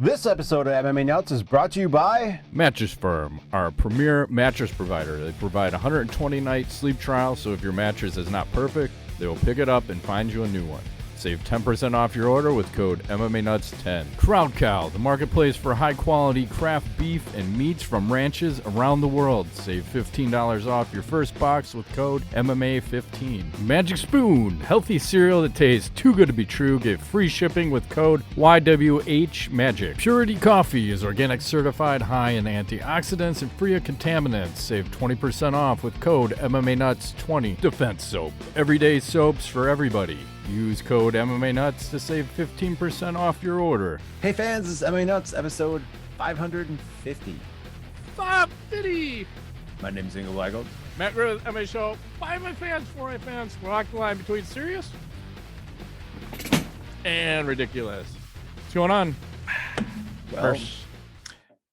This episode of MMA Nuts is brought to you by Mattress Firm, our premier mattress provider. They provide 120-night sleep trial, so if your mattress is not perfect, they will pick it up and find you a new one. Save 10% off your order with code MMANUTS10. Crowd Cow, the marketplace for high-quality craft beef and meats from ranches around the world. Save $15 off your first box with code MMA15. Magic Spoon, healthy cereal that tastes too good to be true. Get free shipping with code YWHMAGIC. Purity Coffee is organic certified, high in antioxidants and free of contaminants. Save 20% off with code MMANUTS20. Defense Soap, everyday soaps for everybody. Use code MMANUTS to save 15% off your order. Hey fans, this is MMA Nuts episode 550. 550! My name is Ingo Weigel. Matt Rose, MMA Show. By my fans, for my fans. Walk the line between serious and ridiculous. What's going on? Well, First.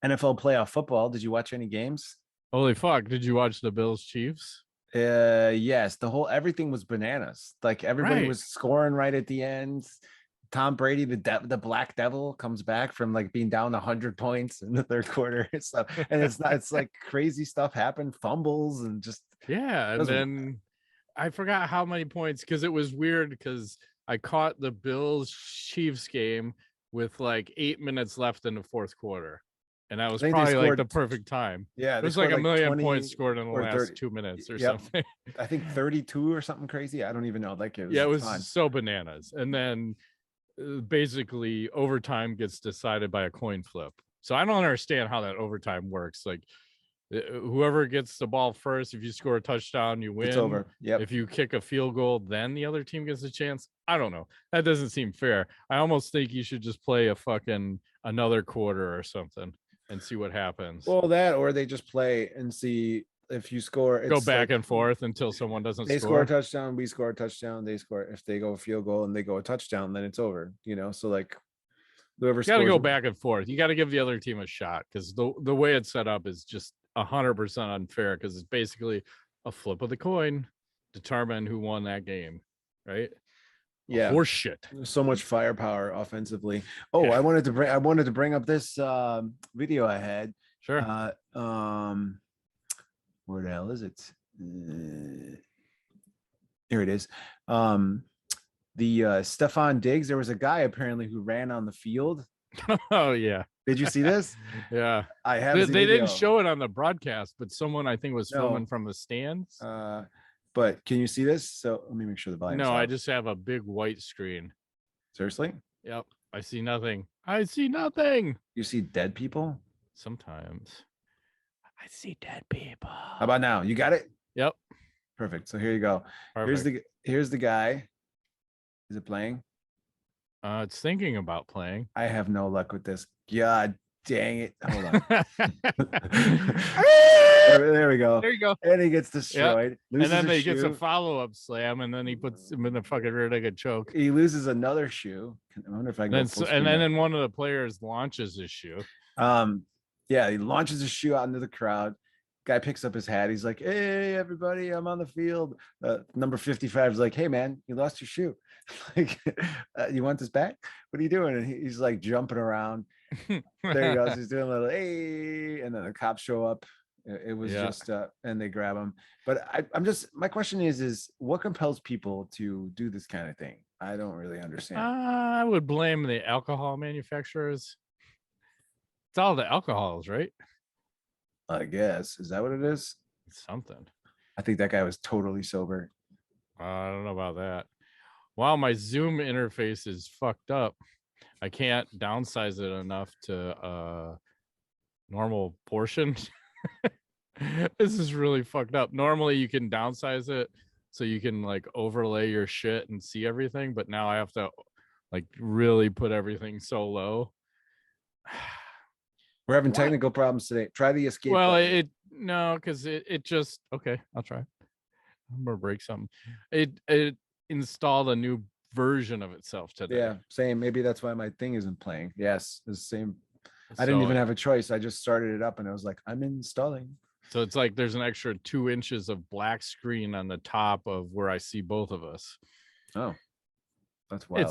NFL playoff football. Did you watch any games? Holy fuck, did you watch the Bills Chiefs? Yes, everything was bananas. Like everybody Right. was scoring right at the end. Tom Brady, the Black Devil, comes back from like being down 100 points in the third quarter and stuff. And it's like crazy stuff happened, fumbles and just Yeah, and then I forgot how many points because it was weird because I caught the Bills Chiefs game with like 8 minutes left in the fourth quarter. And that was I think they probably like scored- the perfect time. yeah. It they was like scored a million 20 points scored in the or last 30. 2 minutes or Yep. something. I think 32 or something crazy. I don't even know. Like it was, Yeah, it was fun. so bananas. And then basically overtime gets decided by a coin flip. So I don't understand how that overtime works. Like whoever gets the ball first, if you score a touchdown, you win. It's over. Yep. If you kick a field goal, then the other team gets a chance. I don't know. That doesn't seem fair. I almost think you should just play a fucking another quarter or something and see what happens. Well, that or they just play and see if you score. Go it's back like, and forth until someone doesn't They score. score a touchdown, we score a touchdown. They score. If they go a field goal and they go a touchdown, then it's over. So like whoever You got to scores, go back and forth. You got to give the other team a shot because the way it's set up is just 100% unfair because it's basically a flip of the coin, determine who won that game, right? Yeah, Horse shit. so much firepower offensively. Oh, Yeah. I wanted to bring up this video I had. Sure. Where the hell is it? Here it is. The Stefan Diggs. There was a guy apparently who ran on the field. Oh yeah. Did you see this? Yeah. I have. They didn't show it on the broadcast, but someone I think was No. filming from the stands. But can you see this? So let me make sure the volume. No, I just have a big white screen. Seriously, Yep. I see nothing. I see nothing. you see dead people. Sometimes I see dead people. How about now? You got it. Yep. Perfect. So here you go. Perfect. Here's the guy. Is it playing? It's thinking about playing. I have no luck with this. God dang it. Hold on. There we go. There you go. And he gets destroyed. And then Loses he gets a shoe. follow-up slam, and then he puts him in the fucking rear naked choke. He loses another shoe. I wonder if I can go full And screen then one of the players launches his shoe. Yeah, he launches his shoe out into the crowd. Guy picks up his hat. He's like, "Hey, everybody, I'm on the field." Number 55 is like, "Hey, man, you lost your shoe. Like, you want this back? What are you doing?" And he's like jumping around. There he goes. He's doing a little, "Hey," and then the cops show up. It was just, and they grab him. But my question is what compels people to do this kind of thing? I don't really understand. I would blame the alcohol manufacturers. It's all the alcohols, right? I guess. Is that what it is? It's something. I think that guy was totally sober. I don't know about that. Wow, my Zoom interface is fucked up. I can't downsize it enough to normal portion. This is really fucked up. Normally you can downsize it so you can like overlay your shit and see everything, but now I have to like really put everything so low. We're having technical problems today. Try the escape. Well, button. because it just okay. I'll try. I'm gonna break something. It installed a new version of itself today. Yeah, same. Maybe that's why my thing isn't playing. Yes, the same. I didn't even have a choice. I just started it up and I was like, I'm installing. So it's like there's an extra 2 inches of black screen on the top of where I see both of us. Oh, that's wild.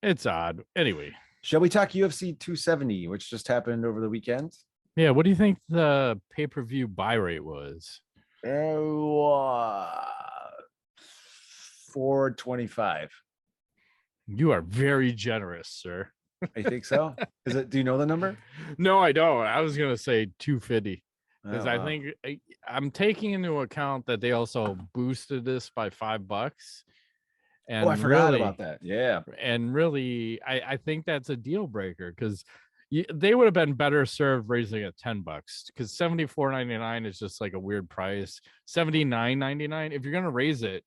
It's odd. Anyway, Shall we talk UFC 270, which just happened over the weekend? Yeah, what do you think the pay-per-view buy rate was? Oh, 425. You are very generous, sir. I think so. Is it? Do you know the number? No, I don't. I was gonna say 250 Oh, because wow. I'm taking into account that they also boosted this by $5. Oh, I And forgot about really, that. Yeah. I think that's a deal breaker because they would have been better served raising it $10 because $74.99 is just like a weird price. $79.99. If you're gonna raise it,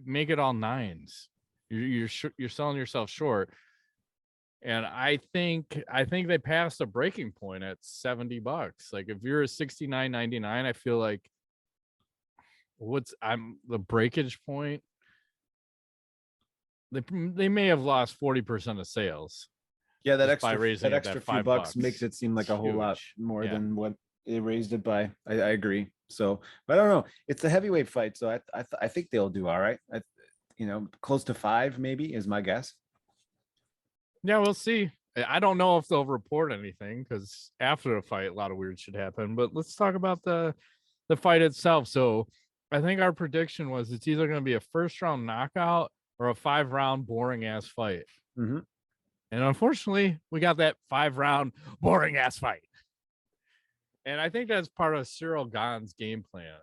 make it all nines. You're selling yourself short. And I think they passed a breaking point at $70. Like if you're a $69.99, I feel like I'm the breakage point. They may have lost 40% of sales Yeah, just by raising that it that extra few bucks $5. makes it seem like It's a whole lot huge. more Yeah. than what they raised it by. I agree. So, but I don't know. It's a heavyweight fight, so I think they'll do all right. Close to 5 maybe is my guess. Yeah, we'll see. I don't know if they'll report anything because after the fight, a lot of weird shit happened. But let's talk about the fight itself. So I think our prediction was it's either going to be a first round knockout or a 5-round boring ass fight. Mm-hmm. And unfortunately, we got that 5-round boring ass fight. And I think that's part of Cyril Gane's game plan.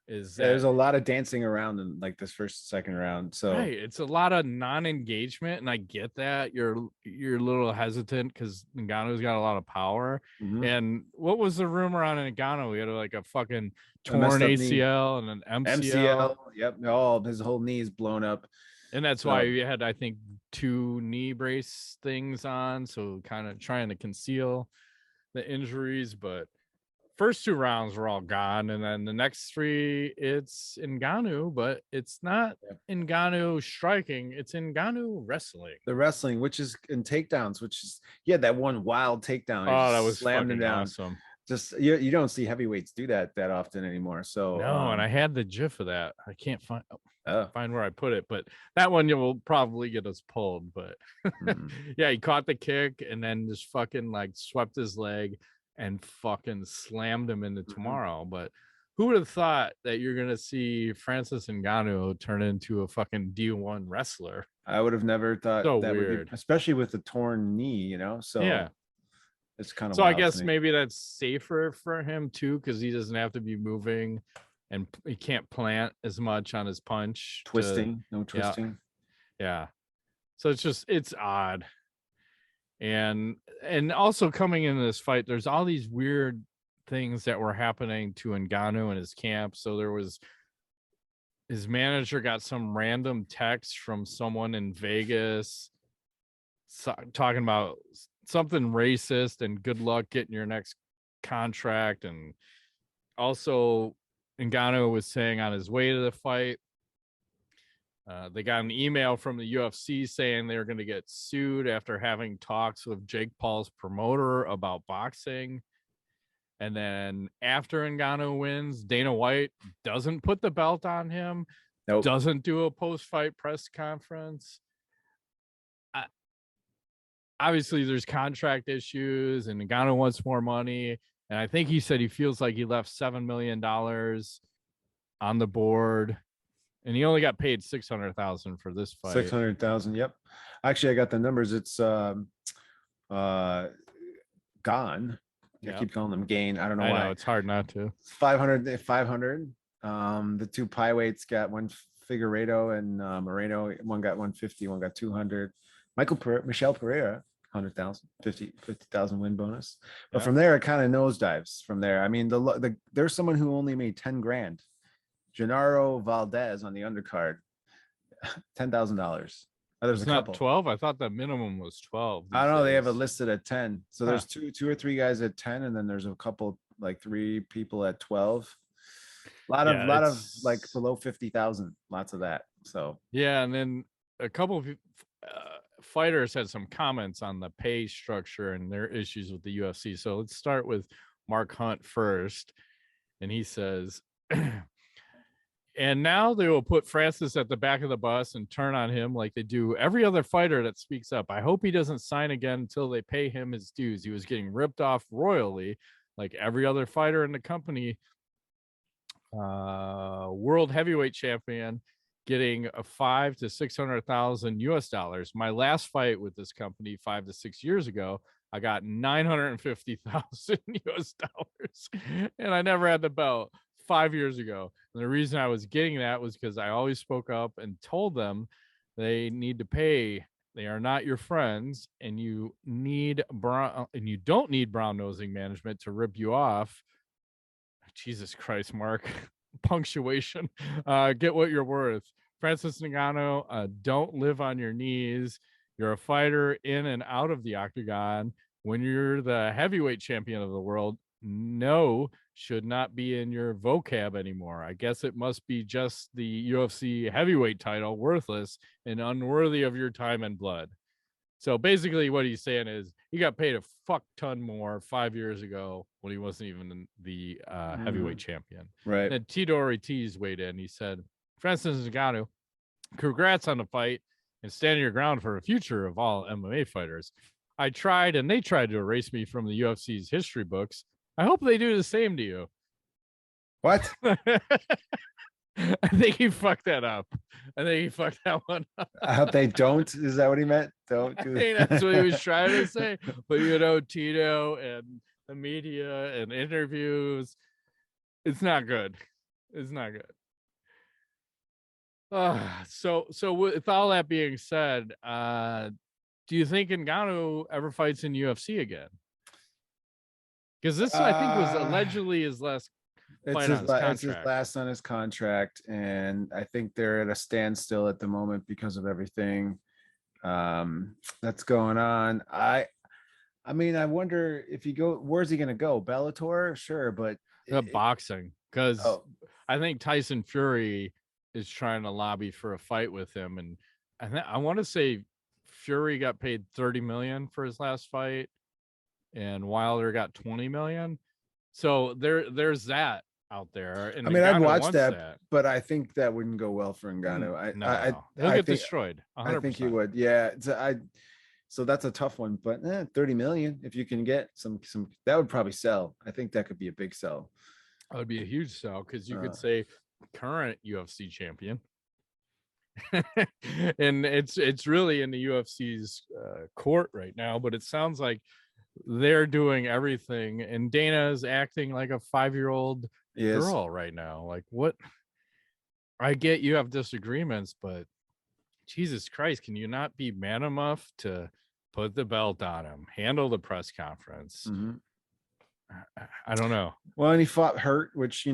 Is Yeah, that there's a lot of dancing around in like this first, second round. So right? It's a lot of non-engagement, and I get that you're a little hesitant because Ngannou's got a lot of power. mhm. And what was the rumor on Ngannou? We had like a fucking A messed torn up knee, ACL and an MCL, MCL. Yep. Oh, his whole knee is blown up. and that's why So we had, I think, 2 knee brace things on, so kind of trying to conceal the injuries. But first 2 rounds were all gone, and then the next 3, it's Ngannou, but it's not Ngannou striking, it's Ngannou wrestling. the wrestling, which is in takedowns, which is that one wild takedown. He Oh, that just was slammed him fucking down. awesome. Just you don't see heavyweights do that often anymore. So No, and I had the gif of that. I can't find oh, where I put it, but that one you will probably get us pulled. But mm, yeah, he caught the kick and then just fucking like swept his leg and fucking slammed him into mhm. tomorrow. But who would have thought that you're gonna see Francis Ngannou turn into a fucking D1 wrestler? I would have never thought So that would be, weird. especially with the torn knee. Yeah. So it's kind of So I wild to guess me. maybe that's safer for him too, because he doesn't have to be moving and he can't plant as much on his punch to, Twisting, no yeah, twisting. yeah. So it's odd. And also coming into this fight, there's all these weird things that were happening to Ngannou in his camp. So there was his manager got some random text from someone in Vegas talking about something racist and good luck getting your next contract. And also Ngannou was saying on his way to the fight, they got an email from the UFC saying they were going to get sued after having talks with Jake Paul's promoter about boxing. And then after Ngannou wins, Dana White doesn't put the belt on him, Nope. doesn't do a post-fight press conference. Obviously, there's contract issues, and Ngannou wants more money. And I think he said he feels like he left $7 million on the board, and he only got paid $600,000 for this fight. 600,000. Yep. Actually, I got the numbers. It's Gone. I keep calling them Gane. I don't know why. I know it's hard not to. 500. The 2 pie weights got one Figueiredo and Moreno. One got 150, one got 200. Michelle Pereira, 100,000, 50,000 win bonus. But from there, it kind of nosedives from there. I mean, there's someone who only made 10 grand. Gennaro Valdez on the undercard, $10,000. There's a couple. 12. I thought the minimum was 12. I don't know. They have it listed at 10. So there's two or three guys at 10, and then there's a couple, like 3 people at 12. A lot of like below 50,000. Lots of that. So yeah, and then a couple of fighters had some comments on the pay structure and their issues with the UFC. So let's start with Mark Hunt first, and he says And now they will put Francis at the back of the bus and turn on him like they do every other fighter that speaks up. I hope he doesn't sign again until they pay him his dues. He was getting ripped off royally like every other fighter in the company. World heavyweight champion getting a 500,000 to 600,000 US dollars. My last fight with this company 5 to 6 years ago, I got 950,000 US dollars, and I never had the belt 5 years ago. And the reason I was getting that was because I always spoke up and told them they need to pay. They are not your friends, and you don't need brown nosing management to rip you off. Jesus Christ, Mark. Punctuation. Get what you're worth. Francis Ngannou, don't live on your knees. You're a fighter in and out of the octagon. When you're the heavyweight champion of the world, no should not be in your vocab anymore. I guess it must be just the UFC heavyweight title, worthless and unworthy of your time and blood. So basically what he's saying is he got paid a fuck ton more 5 years ago when he wasn't even the heavyweight champion. Right. And Tito Ortiz weighed in. He said, Francis Ngannou, congrats on the fight and standing your ground for the future of all MMA fighters. I tried and they tried to erase me from the UFC's history books. I hope they do the same to you. What? I think he fucked that up. I think he fucked that one up. I hope they don't. Is that what he meant? Don't do I think that's what he was trying to say. But you know, Tito and the media and interviews, it's not good. It's not good. So with all that being said, do you think Ngannou ever fights in UFC again? Because this, I think, was allegedly his last fight on his contract. It's his last on his contract, and I think they're at a standstill at the moment because of everything that's going on. I mean, I wonder if he go, where's he going to go? Bellator, sure, but boxing, because I think Tyson Fury is trying to lobby for a fight with him, and I want to say Fury got paid 30 million for his last fight, and Wilder got 20 million. So there's that out there. And I mean, I'd watch that, but I think that wouldn't go well for Ngannou. He'll get destroyed. 100%. I think he would. Yeah. So that's a tough one, but 30 million, if you can get some, that would probably sell. I think that could be a big sell. That would be a huge sell, because you could say current UFC champion. And it's really in the UFC's court right now, but it sounds like they're doing everything, and Dana is acting like a 5-year-old girl right now. Like, what? I get you have disagreements, but Jesus Christ, can you not be man enough to put the belt on him, handle the press conference? Mm-hmm. I don't know. Well, and he fought hurt, which, you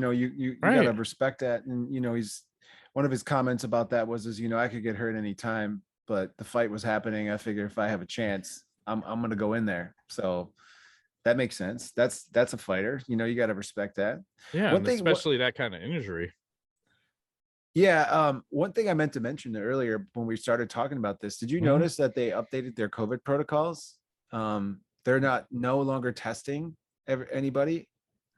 gotta respect that. And, he's, one of his comments about that was, I could get hurt anytime, but the fight was happening. I figure if I have a chance, I'm going to go in there. So that makes sense. That's a fighter, you got to respect that. Yeah. Especially that kind of injury. Yeah. One thing I meant to mention earlier when we started talking about this, did you notice that they updated their COVID protocols? They're no longer testing anybody.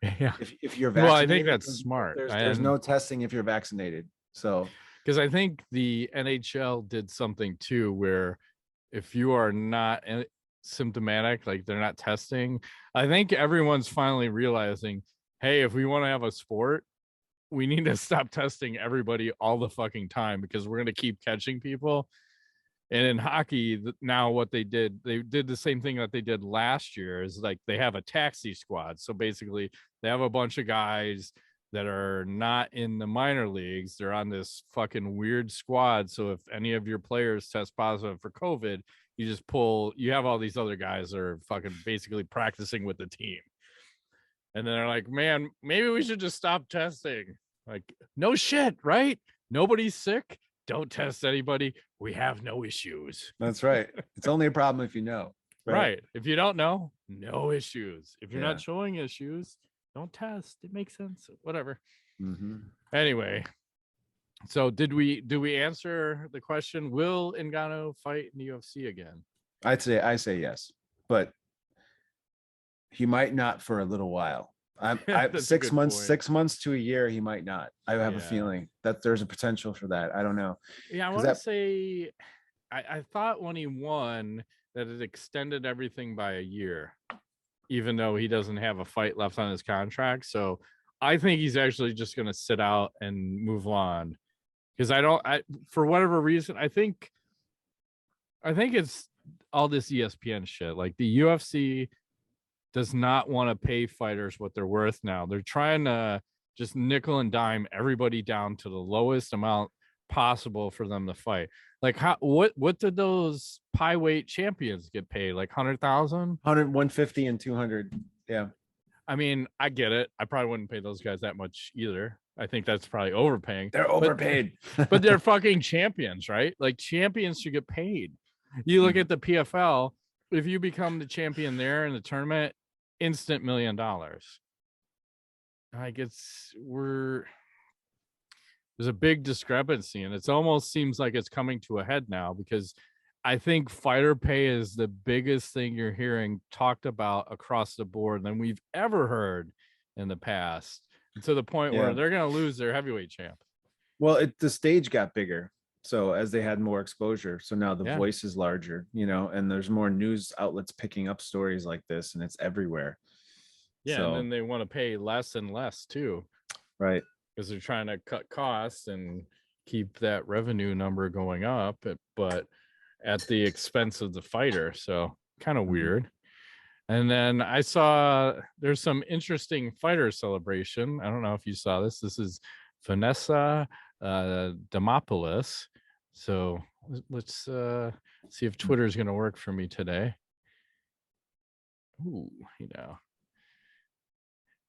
Yeah. If you're vaccinated. Well, I think that's smart. There's no testing if you're vaccinated. So, because I think the NHL did something too, where if you are not symptomatic, like they're not testing, I think everyone's finally realizing, hey, if we want to have a sport, we need to stop testing everybody all the fucking time, because we're going to keep catching people. And in hockey now, what they did the same thing that they did last year, is like they have a taxi squad. So basically they have a bunch of guys that are not in the minor leagues. They're on this fucking weird squad. So if any of your players test positive for COVID, you have all these other guys that are fucking basically practicing with the team. And then they're like, man, maybe we should just stop testing. Like, no shit, right? Nobody's sick. Don't test anybody. We have no issues. That's right. It's only a problem if you know. Right. If you don't know, no issues. If you're not showing issues, don't test. It makes sense. Whatever. Mm-hmm. Anyway, so do we answer the question? Will Ngannou fight in the UFC again? I say yes, but he might not for a little while. I That's a 6 good months, point. 6 months to a year, he might not. I have a Yeah. feeling that there's a potential for that. I don't know. Yeah, I 'Cause want to that say I thought when he won that it extended everything by a year, even though he doesn't have a fight left on his contract. So I think he's actually just going to sit out and move on because for whatever reason, I think it's all this ESPN shit. Like the UFC does not want to pay fighters what they're worth now. They're trying to just nickel and dime everybody down to the lowest amount possible for them to fight. Like what did those pie weight champions get paid? Like 100,000? 100, 150 and 200. Yeah. I mean, I get it. I probably wouldn't pay those guys that much either. I think that's probably overpaying. They're overpaid. But they're fucking champions, right? Like champions should get paid. You look at the PFL, if you become the champion there in the tournament, instant $1 million. I guess there's a big discrepancy, and it almost seems like it's coming to a head now because I think fighter pay is the biggest thing you're hearing talked about across the board than we've ever heard in the past, to the point where they're going to lose their heavyweight champ. Well, the stage got bigger. So as they had more exposure, so now the voice is larger, and there's more news outlets picking up stories like this, and it's everywhere. Yeah, so, and then they want to pay less and less too. Right. Because they're trying to cut costs and keep that revenue number going up, but at the expense of the fighter. So kind of weird. And then I saw there's some interesting fighter celebration. I don't know if you saw this. This is Vanessa Demopoulos. So let's see if Twitter is going to work for me today. Ooh,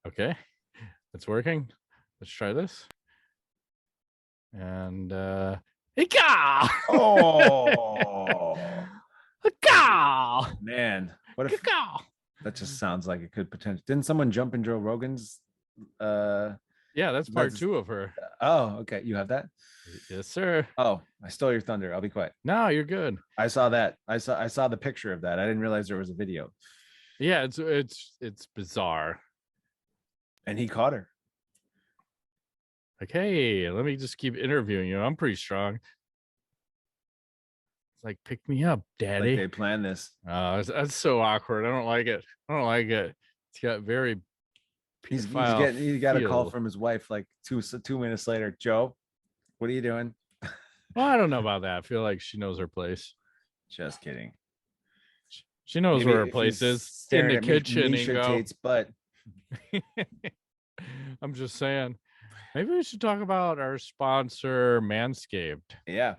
Okay, it's working. Let's try this. And oh, man, what if that just sounds like it could potentially? Didn't someone jump in Joe Rogan's? Yeah, that's part 2 of her. Oh, okay. You have that? Yes, sir. Oh, I stole your thunder. I'll be quiet. No, you're good. I saw that. I saw the picture of that. I didn't realize there was a video. Yeah, it's bizarre. And he caught her. Like, hey, let me just keep interviewing you. I'm pretty strong. It's like, pick me up, daddy. Like they planned this. That's so awkward. I don't like it. It's got very he got a call from his wife like 2 minutes later. Joe, what are you doing? Well, I don't know about that. I feel like she knows her place. Just kidding. She knows where her place is. In the kitchen. Miesha Tate's butt. I'm just saying. Maybe we should talk about our sponsor, Manscaped. Yeah.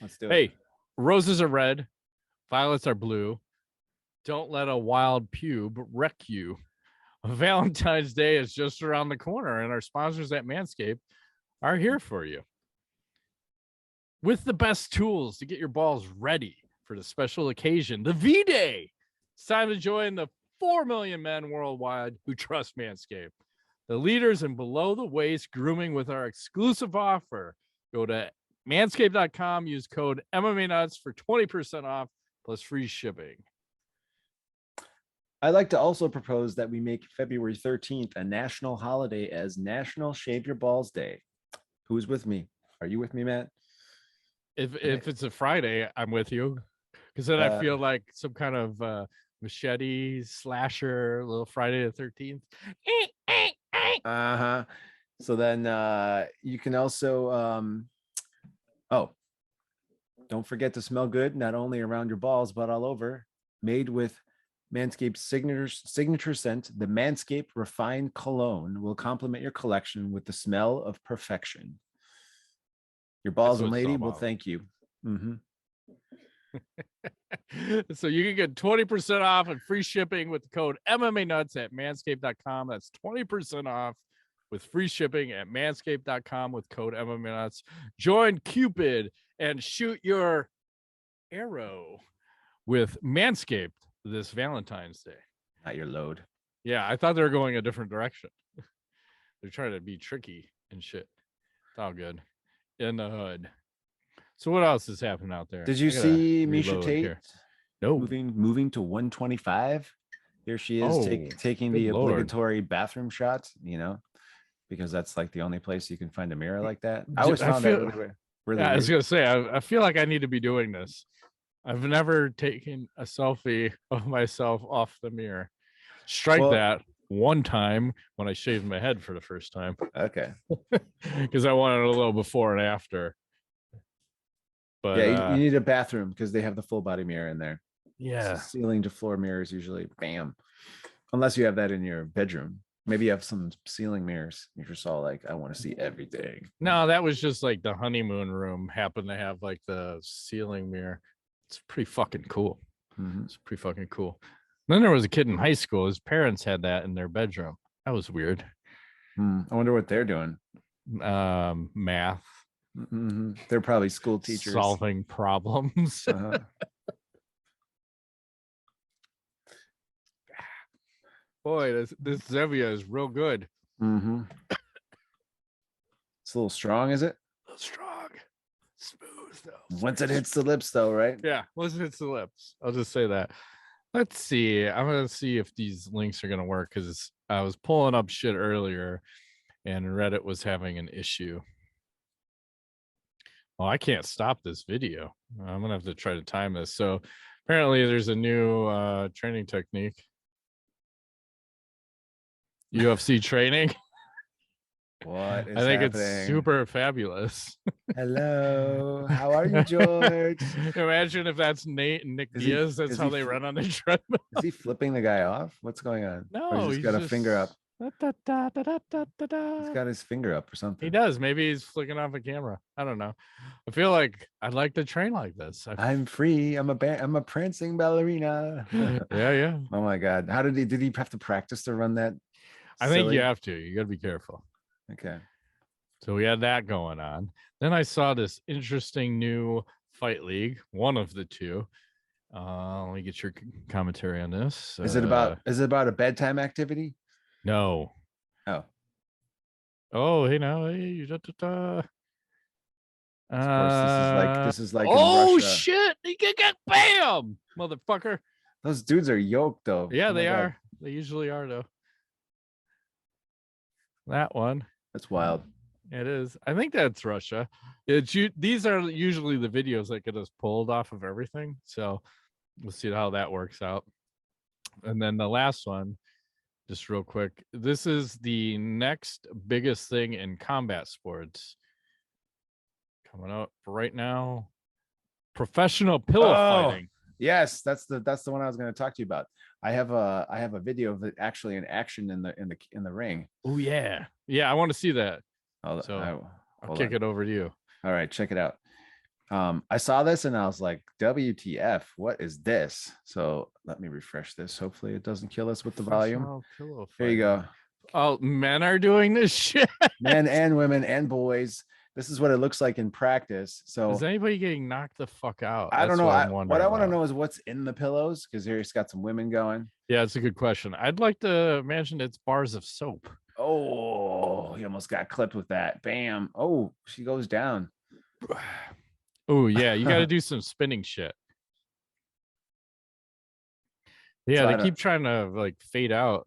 Let's do it. Hey, roses are red, violets are blue. Don't let a wild pube wreck you. Valentine's Day is just around the corner, and our sponsors at Manscaped are here for you with the best tools to get your balls ready for the special occasion, the V-Day. It's time to join the 4 million men worldwide who trust Manscaped, the leaders in below-the-waist grooming with our exclusive offer. Go to manscaped.com, use code MMANUTS for 20% off plus free shipping. I'd like to also propose that we make February 13th a national holiday as National Shave Your Balls Day. Who's with me? Are you with me, Matt? If it's a Friday, I'm with you. Because then I feel like some kind of machete slasher, little Friday the 13th. Uh-huh. So then you can also don't forget to smell good, not only around your balls, but all over. Made with Manscaped's signature scent, the Manscaped Refined Cologne will complement your collection with the smell of perfection. Your balls and lady will thank you. Mm-hmm. So you can get 20% off and free shipping with the code MMANUTS at manscaped.com. That's 20% off with free shipping at manscaped.com with code MMANUTS. Join Cupid and shoot your arrow with Manscaped this Valentine's Day. Not your load. Yeah, I thought they were going a different direction. They're trying to be tricky and shit. It's all good. In the hood. So what else is happening out there? Did you see Miesha Tate? No. Moving to 125. Here she is Oh, taking good the Lord. obligatory bathroom shot, because that's like the only place you can find a mirror like that. I always found that really Yeah, I was weird. gonna say, I feel like I need to be doing this. I've never taken a selfie of myself off the mirror. Strike Well, that one time when I shaved my head for the first time okay. because I wanted a little before and after. But Yeah, you need a bathroom because they have the full body mirror in there. So yeah, ceiling to floor mirrors usually, bam. Unless you have that in your bedroom. Maybe you have some ceiling mirrors. You just saw like, I want to see everything. no, that was just like the honeymoon room happened to have like the ceiling mirror. It's pretty fucking cool. Mhm. It's pretty fucking cool. Then there was a kid in high school. His parents had that in their bedroom. That was weird. I wonder what they're doing. Math, They're probably school teachers. solving problems. Uh-huh. Boy, this Zevia is real good. It's a little strong, is it? A little strong, smooth though. Once it hits the lips, though, right? Yeah, once it hits the lips. I'll just say that. Let's see. I'm gonna see if these links are gonna work because I was pulling up shit earlier, and Reddit was having an issue. Well, I can't stop this video. I'm gonna have to try to time this. So apparently, there's a new training technique. UFC training. What is I think happening? it's super fabulous. Hello, how are you, George? Imagine if that's Nate and Nick Diaz. That's how they run on the treadmill. Is he flipping the guy off? What's going on? No, he's got a finger up. He's Got his finger up or something. He does. Maybe he's flicking off a camera. I don't know. I feel like I'd like to train like this. I'm free. I'm a prancing ballerina. Yeah. Oh my God. How did he have to practice to run that? I think you have to. You got to be careful. Okay. So we had that going on. Then I saw this interesting new fight league, one of the two. Let me get your commentary on this. Is it about a bedtime activity? No. Oh, hey, now. Hey, of course, this is like oh in Russia. shit! You get bam, motherfucker. Those dudes are yoked though. Yeah, Oh they God. are. They usually are though. That one. That's wild. It is. I think that's Russia. These are usually the videos that get us pulled off of everything. So we'll see how that works out. And then the last one, just real quick. This is the next biggest thing in combat sports coming up right now. Professional pillow fighting. Yes, that's the one I was going to talk to you about. I have a video of it actually in action in the ring. Oh yeah. Yeah, I want to see that. I'll kick it over to you. All right, check it out. I saw this and I was like, WTF, what is this? So let me refresh this. Hopefully it doesn't kill us with the volume. There you go. Oh, men are doing this shit. Men and women and boys. This is what it looks like in practice. So is anybody getting knocked the fuck out? I don't know. What I want to know is what's in the pillows, because here it's got some women going. Yeah, it's a good question. I'd like to imagine it's bars of soap. Oh, he almost got clipped with that. Bam. Oh, she goes down. Oh, yeah. You got to do some spinning shit. Yeah, so they keep trying to like fade out.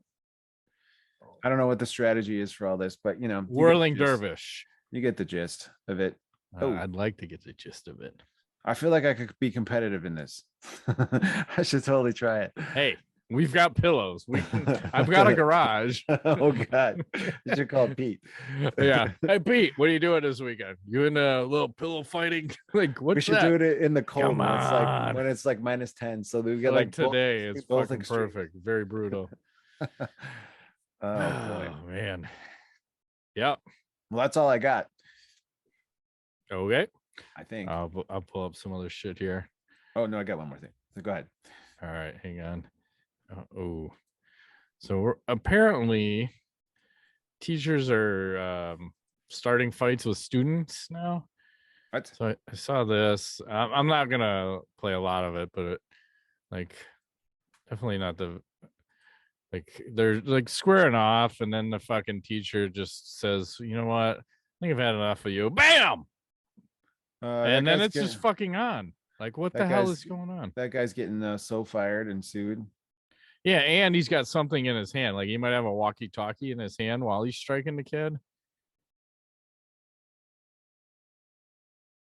I don't know what the strategy is for all this, but whirling dervish. You get the gist of it. I'd like to get the gist of it. I feel like I could be competitive in this. I should totally try it. Hey, we've got pillows. I've got a garage. Oh God, you should call Pete. Yeah. Hey Pete, what are you doing this weekend? You in a little pillow fighing? Like what? We should do it in the cold when it's like -10. So we get like today. It's fucking perfect. Very brutal. Oh boy, man. Yep. Well, that's all I got. Okay. I think I'll pull up some other shit here. Oh no, I got one more thing. So go ahead. All right, hang on. So apparently teachers are starting fights with students now. What? So I saw this. I'm not gonna play a lot of it, but definitely not they're like squaring off, and then the fucking teacher just says, "You know what? I think I've had enough of you." Bam. And then it's just fucking on. Like, what the hell is going on? That guy's getting so fired and sued. Yeah, and he's got something in his hand. Like he might have a walkie-talkie in his hand while he's striking the kid.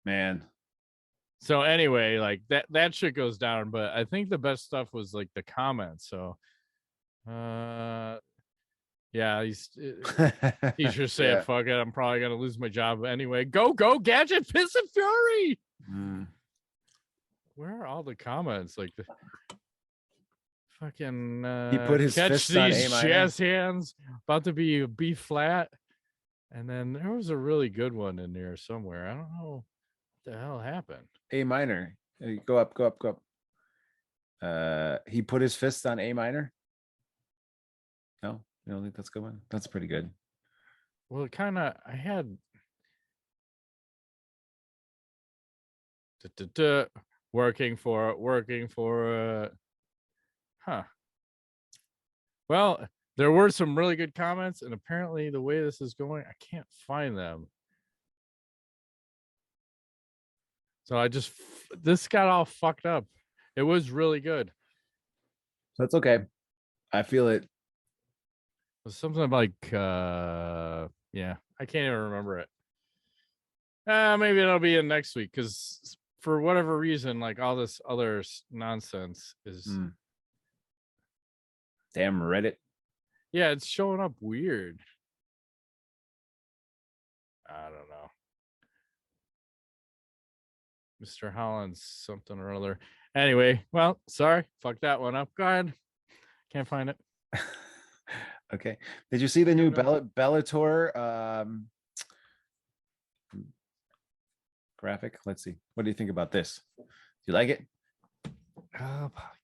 Man. So anyway, like that shit goes down, but I think the best stuff was like the comments. So yeah, teachers say Yeah. fuck it, I'm probably gonna lose my job anyway. Go Gadget, Piss and Fury. Where are all the comments? Like the fucking he put his catch fist on these A minor. jazz hands, about to be B flat. And then there was a really good one in there somewhere. I don't know what the hell happened. A minor. Go up, go up, go up. He put his fist on A minor. No, you don't think that's a good one? That's pretty good. Well, I had working for huh. Well, there were some really good comments, and apparently the way this is going, I can't find them. So this got all fucked up. It was really good. That's okay. I feel it. It was something like, yeah, I can't even remember it. Maybe it'll be in next week, because for whatever reason, like all this other nonsense is. Damn Reddit. Yeah, it's showing up weird. I don't know. Mr. Holland's something or other. Anyway, well, sorry. Fuck that one up. Go ahead. Can't find it. Okay. Did you see the new Bellator graphic? Let's see. What do you think about this? Do you like it?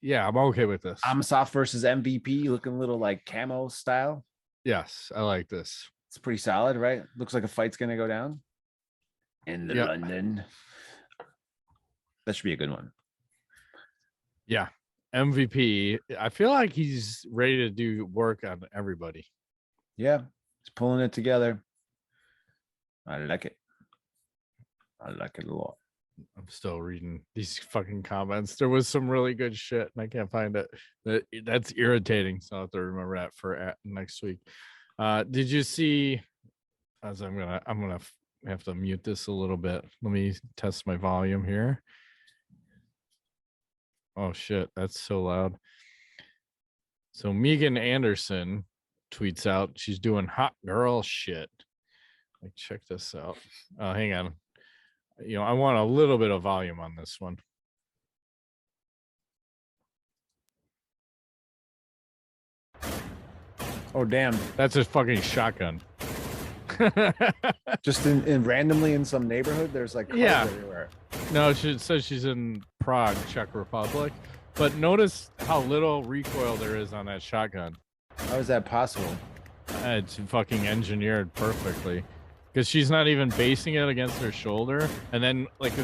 Yeah, I'm okay with this. Amsoft versus MVP, looking a little like camo style. Yes, I like this. It's pretty solid, right? Looks like a fight's gonna go down in London. That should be a good one. Yeah. MVP. I feel like he's ready to do work on everybody. Yeah, he's pulling it together. I like it. I like it a lot. I'm still reading these fucking comments. There was some really good shit, and I can't find it. That's irritating. So I'll have to remember that for next week. Did you see? As I'm gonna have to mute this a little bit. Let me test my volume here. Oh shit, that's so loud. So Megan Anderson tweets out she's doing hot girl shit. Like, check this out. Hang on. I want a little bit of volume on this one. Oh damn! That's a fucking shotgun. Just in randomly in some neighborhood, there's like cars everywhere. No, she says she's in Prague, Czech Republic. But notice how little recoil there is on that shotgun. How is that possible? It's fucking engineered perfectly. Because she's not even basing it against her shoulder. And then like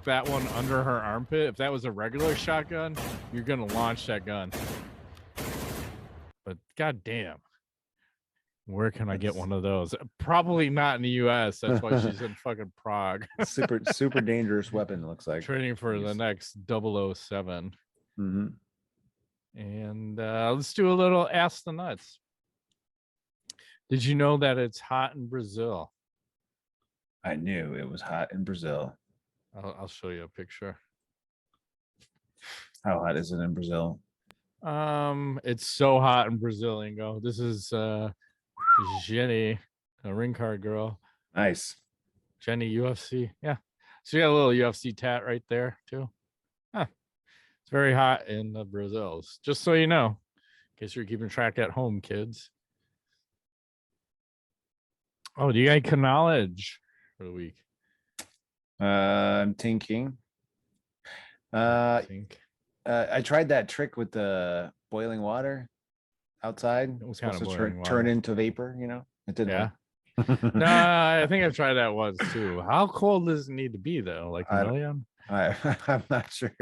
that one under her armpit, if that was a regular shotgun, you're going to launch that gun. But goddamn. Where can I get one of those? Probably not in the US. That's why she's in fucking Prague. super dangerous weapon, looks like. Training for the next 007. Mm-hmm. And let's do a little Ask the Nuts. Did you know that it's hot in Brazil? I knew it was hot in Brazil. I'll show you a picture. How hot is it in Brazil? It's so hot in Brazil, Ingo. This is Jenny, a ring card girl. Nice. Jenny UFC. Yeah. So you got a little UFC tat right there too. Huh. It's very hot in the Brazils. Just so you know, in case you're keeping track at home, kids. Oh, do you got knowledge for the week? I'm thinking. I tried that trick with the boiling water outside. It was supposed to turn into vapor, It didn't. Yeah. No, I think I've tried that once too. How cold does it need to be though? Like a million? I'm not sure,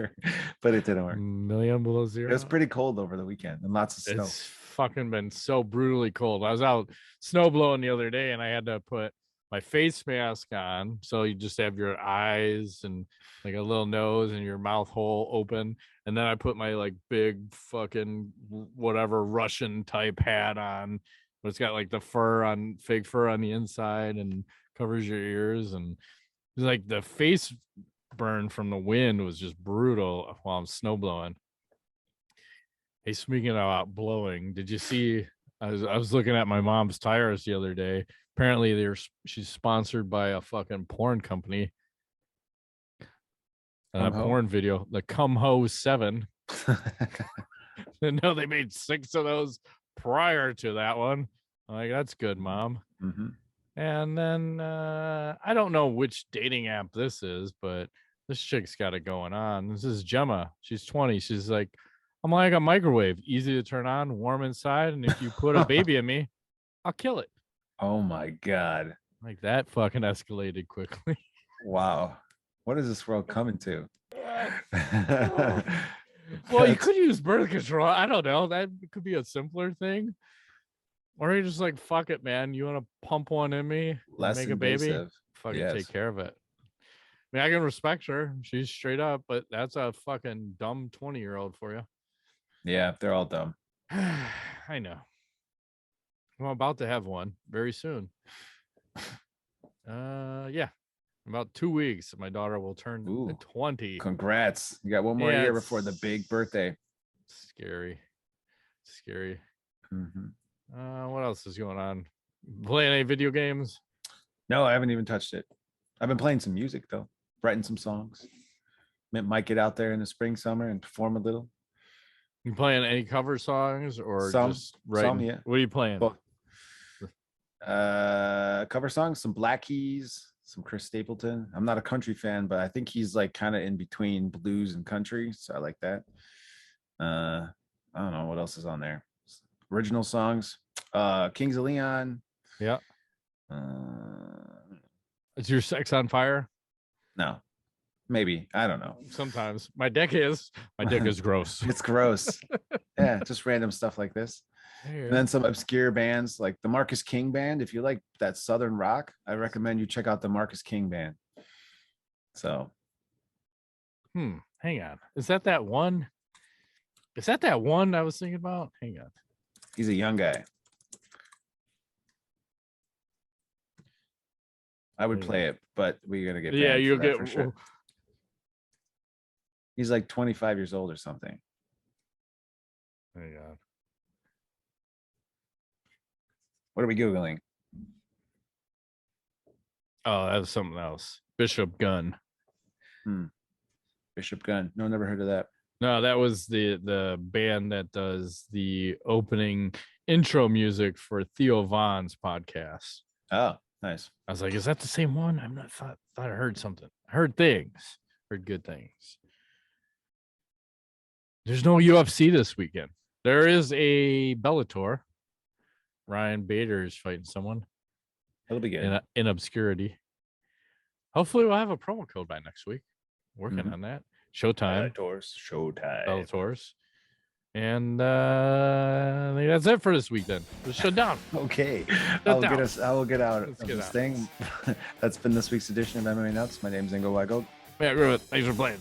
but it didn't work. Million below zero. It was pretty cold over the weekend and lots of snow. It's fucking been so brutally cold. I was out snow blowing the other day and I had to put my face mask on, so you just have your eyes and like a little nose and your mouth hole open, And then I put my like big fucking whatever Russian type hat on, but it's got like the fake fur on the inside and covers your ears. And like the face burn from the wind was just brutal while I'm snow blowing. Hey, speaking about blowing, did you see? I was looking at my mom's tires the other day. Apparently, she's sponsored by a fucking porn company. A porn video, the Come Ho 7. No, they made 6 of those prior to that one. I'm like, that's good, Mom. Mm-hmm. And then I don't know which dating app this is, but this chick's got it going on. This is Gemma. She's 20. She's like, I'm like a microwave, easy to turn on, warm inside, and if you put a baby in me, I'll kill it. Oh my God. Like that fucking escalated quickly. Wow. What is this world coming to? Well, you could use birth control. I don't know. That could be a simpler thing. Or you just like, fuck it, man. You want to pump one in me? Less make invasive. A baby? Fucking take care of it. I mean, I can respect her. She's straight up, but that's a fucking dumb 20-year-old for you. Yeah, they're all dumb. I know. I'm about to have one very soon. Yeah. About 2 weeks, my daughter will turn 20. Congrats. You got one more year before the big birthday. Scary. Mm-hmm. What else is going on? Playing any video games? No, I haven't even touched it. I've been playing some music, though. Writing some songs. Might get out there in the spring, summer and perform a little. You playing any cover songs or just writing? Some, yeah. What are you playing? Both. Cover songs, some Black Keys, some Chris Stapleton. I'm not a country fan, but I think he's like kind of in between blues and country, so I like that. I don't know what else is on there. Original songs, Kings of Leon. Yeah. Is your sex on fire? No, maybe, I don't know. Sometimes my dick is gross. It's gross. Yeah, just random stuff like this. And then some obscure bands like the Marcus King Band. If you like that Southern rock, I recommend you check out the Marcus King Band. So, hang on. Is that one? Is that one I was thinking about? Hang on. He's a young guy. I would play it, but we're gonna get you'll get for sure. He's like 25 years old or something. Hang on. What are we Googling? Oh, that was something else. Bishop Gunn. Bishop Gunn. No, never heard of that. No, that was the band that does the opening intro music for Theo Vaughn's podcast. Oh, nice. I was like, is that the same one? I'm not thought I heard something. I heard things. Heard good things. There's no UFC this weekend. There is a Bellator. Ryan Bader is fighting someone. That'll be good. In obscurity. Hopefully we'll have a promo code by next week. Working on that. Showtime. Bellators. And I think that's it for this week then. Let's shut down. Okay. I will get out of this thing. That's been this week's edition of MMA Nuts. My name's Ingo Weigold. Matt Griffith. Thanks for playing.